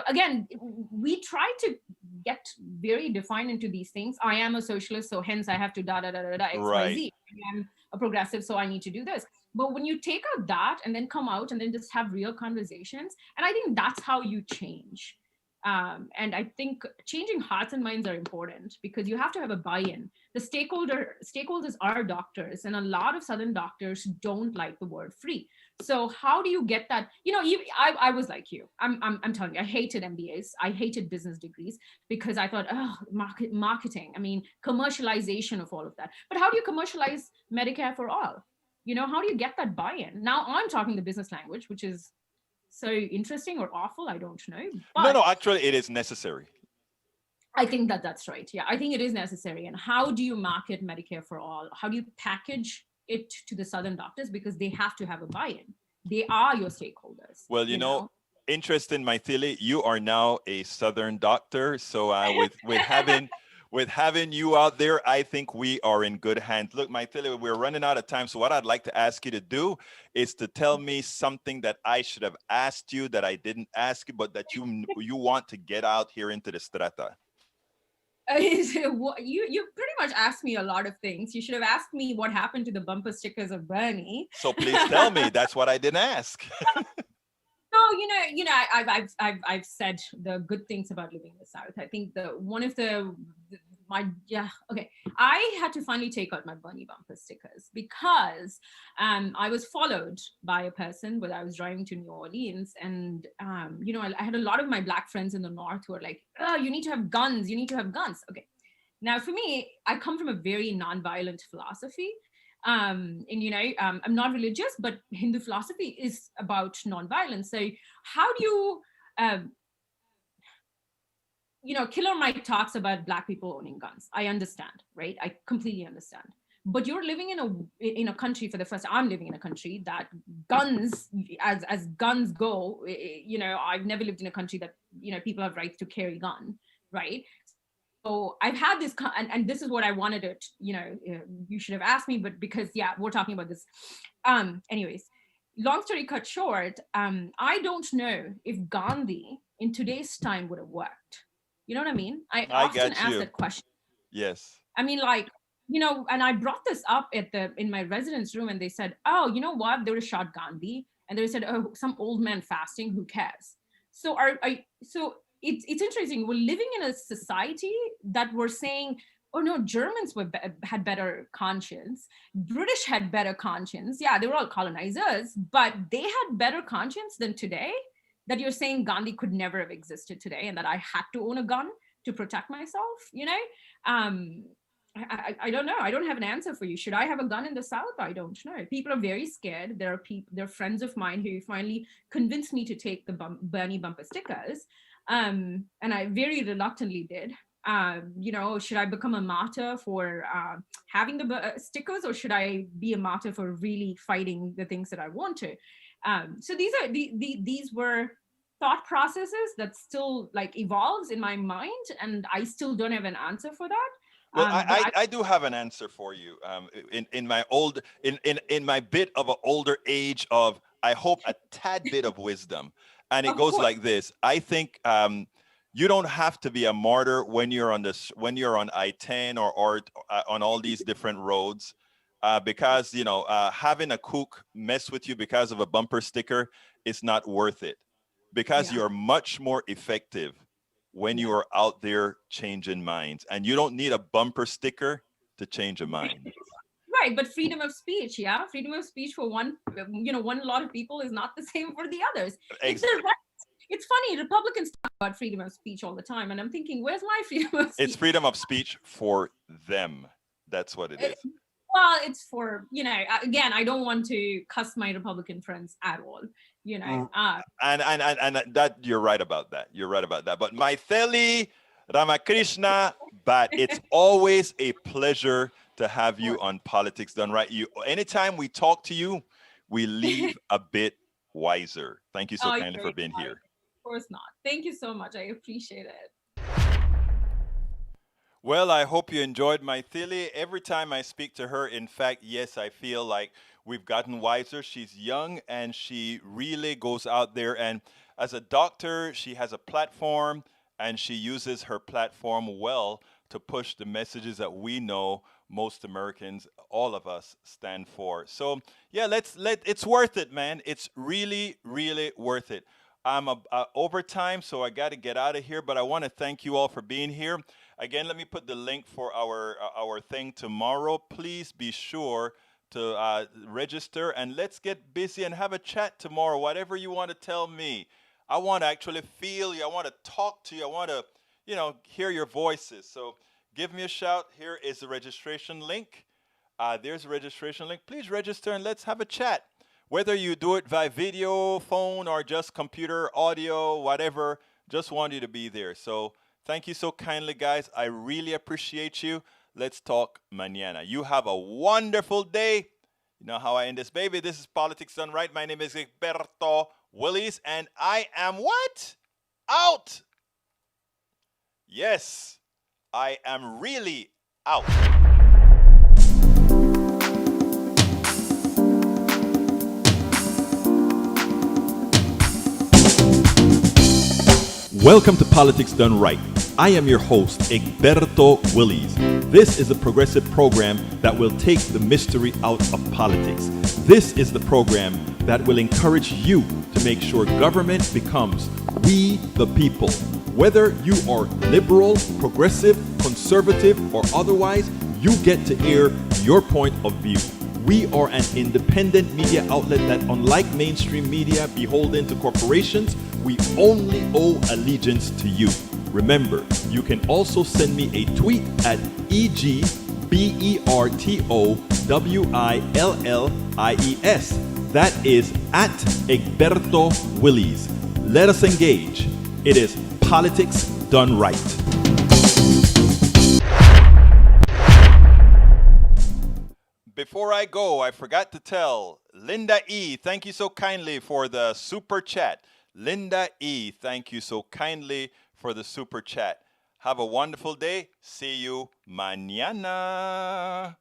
again, we try to get very defined into these things. I am a socialist, so hence I have to da da da da da Right. XYZ. I'm a progressive, so I need to do this. But when you take out that and then come out and then just have real conversations, and I think that's how you change. And I think changing hearts and minds are important, because you have to have a buy-in. The stakeholders are doctors, and a lot of Southern doctors don't like the word free. So how do you get that? I was like you. I'm telling you, I hated MBAs. I hated business degrees, because I thought, oh, marketing. I mean, commercialization of all of that. But how do you commercialize Medicare for all? How do you get that buy-in? Now I'm talking the business language, which is so interesting or awful, I don't know. No, But no, actually, it is necessary. I think that that's right. Yeah, I think it is necessary. And how do you market Medicare for all? How do you package it to the Southern doctors? Because they have to have a buy-in. They are your stakeholders, Well, you know. interesting, Mythili, you are now a Southern doctor. So with having you out there, I think we are in good hands. Look, Mythili, we're running out of time. So what I'd like to ask you to do is to tell me something that I should have asked you that I didn't ask you, but that you want to get out here into the strata. You pretty much asked me a lot of things. You should have asked me what happened to the bumper stickers of Bernie. So please tell me. That's what I didn't ask. No, I've said the good things about living in the South. I think the one of the my yeah okay. I had to finally take out my Bernie bumper stickers because I was followed by a person when I was driving to New Orleans, and I had a lot of my black friends in the North who were like, "Oh, you need to have guns. You need to have guns." Okay, now for me, I come from a very non-violent philosophy, and I'm not religious, but Hindu philosophy is about non-violence. So how do you um, Killer Mike talks about black people owning guns. I understand, right? I completely understand. But you're living in a country, for the first, I'm living in a country that guns, as guns go, I've never lived in a country that people have rights to carry gun, right? So I've had this, and this is what I wanted to, you should have asked me, but because, yeah, we're talking about this. Anyways, long story cut short, I don't know if Gandhi in today's time would have worked. You know what I mean? I I often got ask you. that question. Yes. I mean, like, and I brought this up in my residence room, and they said, "Oh, you know what? They would have shot Gandhi," and they said, "Oh, some old man fasting. Who cares?" So it's interesting. We're living in a society that we're saying, "Oh no, Germans had better conscience. British had better conscience. Yeah, they were all colonizers, but they had better conscience than today." That you're saying Gandhi could never have existed today, and that I had to own a gun to protect myself. Um, I don't know. I don't have an answer for you. Should I have a gun in the South? I don't know. People are very scared. There are friends of mine who finally convinced me to take the Bernie bumper stickers, and I very reluctantly did. Should I become a martyr for having the stickers, or should I be a martyr for really fighting the things that I want to? So these were thought processes that still like evolves in my mind, and I still don't have an answer for that. Well, But I do have an answer for you. In my in my bit of an older age of, I hope, a tad bit of wisdom, and it of goes course, like this. I think you don't have to be a martyr when you're on this, when you're on I-10 or on all these different roads, because having a kook mess with you because of a bumper sticker is not worth it, because yeah, you're much more effective when you yeah. are out there changing minds. And you don't need a bumper sticker to change a mind. Right, but freedom of speech, yeah, freedom of speech for one lot of people is not the same for the others. It's Ex- a right. It's funny, Republicans talk about freedom of speech all the time, and I'm thinking, where's my freedom of it's speech? freedom of speech for them. That's what it Uh, is. well, it's for again, I don't want to cuss my Republican friends at all. You know, Mm. And that, you're right about that. You're right about that. But Mythili Ramakrishna, but it's always a pleasure to have or, you on Politics Done Right. You, anytime we talk to you, we leave a bit wiser. Thank you so oh, kindly you're for very being kind. here. Of course not. Thank you so much. I appreciate it. Well, I hope you enjoyed my Mythili. Every time I speak to her, in fact, yes, I feel like we've gotten wiser. She's young and she really goes out there. And as a doctor, she has a platform and she uses her platform well to push the messages that we know most Americans, all of us, stand for. So, yeah, it's worth it, man. It's really, really worth it. I'm over time, so I got to get out of here. But I want to thank you all for being here. Again, let me put the link for our thing tomorrow. Please be sure to register, and let's get busy and have a chat tomorrow. Whatever you want to tell me, I want to actually feel you. I want to talk to you. I want to, hear your voices. So give me a shout. Here is the registration link. There's a registration link. Please register and let's have a chat. Whether you do it via video, phone, or just computer, audio, whatever, just want you to be there. So Thank you so kindly, guys. I really appreciate you. Let's talk mañana. You have a wonderful day. You know how I end this, baby. This is Politics Done Right. My name is Egberto Willis, and I am what? Out. Yes, I am really out. Welcome to Politics Done Right. I am your host, Egberto Willis. This is a progressive program that will take the mystery out of politics. This is the program that will encourage you to make sure government becomes we the people. Whether you are liberal, progressive, conservative, or otherwise, you get to air your point of view. We are an independent media outlet that, unlike mainstream media beholden to corporations, we only owe allegiance to you. Remember, you can also send me a tweet at EGBERTOWILLIES. That is at Egberto Willis. Let us engage. It is Politics Done Right. Before I go, I forgot to tell Linda E., thank you so kindly for the super chat. Linda E., thank you so kindly for the super chat. Have a wonderful day. See you mañana.